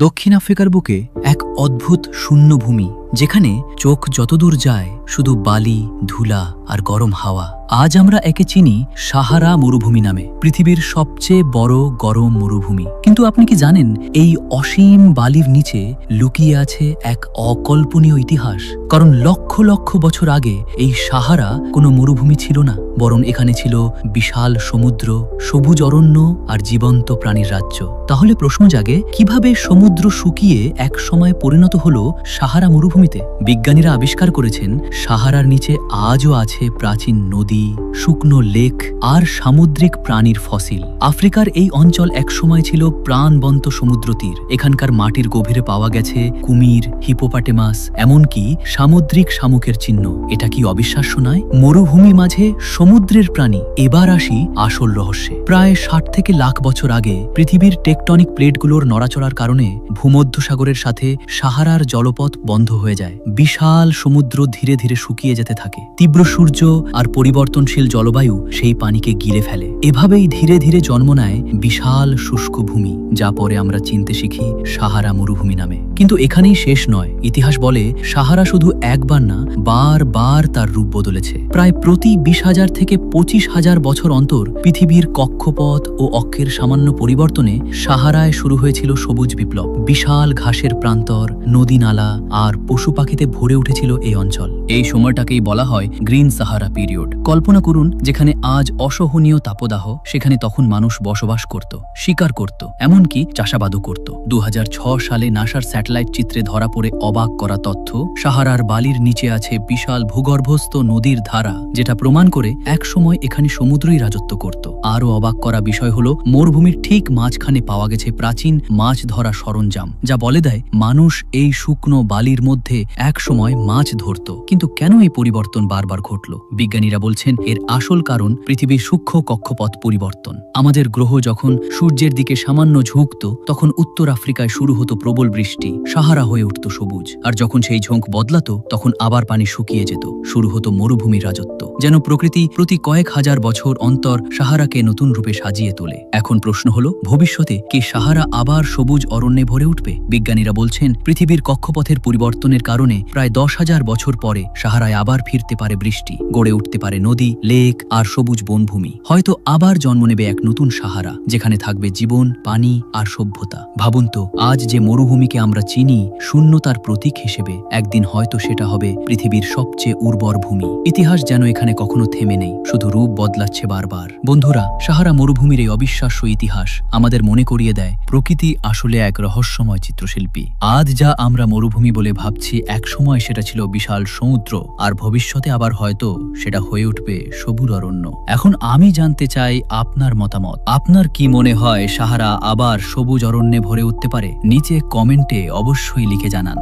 দক্ষিণ আফ্রিকার বুকে এক অদ্ভুত শূন্য ভূমি, যেখানে চোখ যতদূর যায় শুধু বালি, ধুলা আর গরম হাওয়া। আজ আমরা একে চিনি সাহারা মরুভূমি নামে, পৃথিবীর সবচেয়ে বড় গরম মরুভূমি। কিন্তু আপনি কি জানেন, এই অসীম বালির নিচে লুকিয়ে আছে এক অকল্পনীয় ইতিহাস? কারণ লক্ষ লক্ষ বছর আগে এই সাহারা কোনো মরুভূমি ছিল না, বরং এখানে ছিল বিশাল সমুদ্র, সবুজ অরণ্য আর জীবন্ত প্রাণীর রাজ্য। তাহলে প্রশ্ন জাগে, কিভাবে সমুদ্র শুকিয়ে এক সময় পরিণত হলো সাহারা মরুভূমিতে? বিজ্ঞানীরা আবিষ্কার করেছেন, সাহারার নিচে আজও আছে প্রাচীন নদী, শুকনো লেক আর সামুদ্রিক প্রাণীর ফসিল। আফ্রিকার এই অঞ্চল একসময় ছিল প্রাণবন্ত সমুদ্র তীর। এখানকার মাটির গভীরে পাওয়া গেছে কুমির, হিপোপাটেমাস, এমনকি সামুদ্রিক শামুকের চিহ্ন। এটা কি অবিশ্বাস্য নয়? মরুভূমি মাঝে সমুদ্রের প্রাণী। এবার আসি আসল রহস্যে। প্রায় ৬০ থেকে লাখ বছর আগে পৃথিবীর টেকটনিক প্লেটগুলোর নড়াচড়ার কারণে ভূমধ্যসাগরের সাথে সাহারার জলপথ বন্ধ হয়ে যায়। বিশাল সমুদ্র ধীরে ধীরে শুকিয়ে যেতে থাকে। তীব্র সূর্য আর পরিবর্তনশীল জলবায়ু সেই পানিকে গিলে ফেলে। এভাবেই ধীরে ধীরে জন্ম নেয় বিশাল শুষ্ক ভূমি, যা পরে আমরা চিনতে শিখি সাহারা মরুভূমি নামে। কিন্তু এখানেই শেষ নয়। ইতিহাস বলে, সাহারা শুধু একবার না, বারবার তার রূপ বদলেছে। প্রায় প্রতি ২০,০০০ থেকে ২৫,০০০ বছর অন্তর পৃথিবীর কক্ষপথ ও অক্ষের সামান্য পরিবর্তনে সাহারায় শুরু হয়েছিল সবুজ বিপ্লব। বিশাল ঘাসের প্রান্তর, নদী নালা আর পশু পাখিতে ভরে উঠেছিল এই অঞ্চল। এই সময়টাকেই বলা হয় গ্রিন সাহারা পিরিয়ড। কল্পনা করুন, যেখানে আজ অসহনীয় তাপদাহ, সেখানে তখন মানুষ বসবাস করত, শিকার করত, এমনকি চাষাবাদও করত। ২০০৬ সালে নাসার স্যাটেলাইট চিত্রে ধরা পড়ে অবাক করা তথ্য, সাহারার বালির নিচে আছে বিশাল ভূগর্ভস্থ নদীর ধারা, যেটা প্রমাণ করে একসময় এখানে সমুদ্রই রাজত্ব করত। আরও অবাক করা বিষয় হলো, মরুভূমির ঠিক মাঝখানে পাওয়া গেছে প্রাচীন মাছ ধরা সরঞ্জাম, যা বলে দেয় মানুষ এই শুকনো বালির মধ্যে একসময় মাছ ধরত। কিন্তু কেন এই পরিবর্তন বারবার ঘটল? বিজ্ঞানীরা বলছেন, এর আসল কারণ পৃথিবীর সূক্ষ্ম কক্ষপথ পরিবর্তন। আমাদের গ্রহ যখন সূর্যের দিকে সামান্য ঝুঁকত, তখন উত্তর আফ্রিকায় শুরু হতো প্রবল বৃষ্টি, সাহারা হয়ে উঠত সবুজ। আর যখন সেই ঝোঁক বদলাতো, তখন আবার পানি শুকিয়ে যেত, শুরু হতো মরুভূমির রাজত্ব। যেন প্রকৃতি প্রতি কয়েক হাজার বছর অন্তর সাহারাকে নতুন রূপে সাজিয়ে তোলে। এখন প্রশ্ন হলো, ভবিষ্যতে কি সাহারা আবার সবুজ অরণ্যে ভরে উঠবে? বিজ্ঞানীরা বলছেন, পৃথিবীর কক্ষপথের পরিবর্তনের কারণে প্রায় ১০,০০০ বছর পরে সাহারায় আবার ফিরতে পারে বৃষ্টি, গড়ে উঠতে পারে নদী, লেক আর সবুজ বনভূমি। হয়তো আবার জন্ম নেবে এক নতুন সাহারা, যেখানে থাকবে জীবন, পানি আর সভ্যতা। ভাবুন তো, আজ যে মরুভূমিকে আমরা চিনি শূন্যতার প্রতীক হিসেবে, একদিন হয়তো সেটা হবে পৃথিবীর সবচেয়ে উর্বর ভূমি। ইতিহাস যেন এখানে কখনো থেমে নেই, শুধু রূপ বদলাচ্ছে বারবার। বন্ধুরা, সাহারা মরুভূমির এই অবিশ্বাস্য ইতিহাস আমাদের মনে করিয়ে দেয়, প্রকৃতি আসলে এক রহস্যময় চিত্রশিল্পী। আজ যা আমরা মরুভূমি বলে ভাবছি, একসময় সেটা ছিল বিশাল সমুদ্র, আর ভবিষ্যতে আবার হয়তো সেটা হয়ে উঠবে সবুজ অরণ্য। এখন আমি জানতে চাই আপনার মতামত। আপনার কি মনে হয়, সাহারা আবার সবুজ অরণ্যে ভরে উঠতে পারে? নিচে কমেন্টে অবশ্যই লিখে জানান।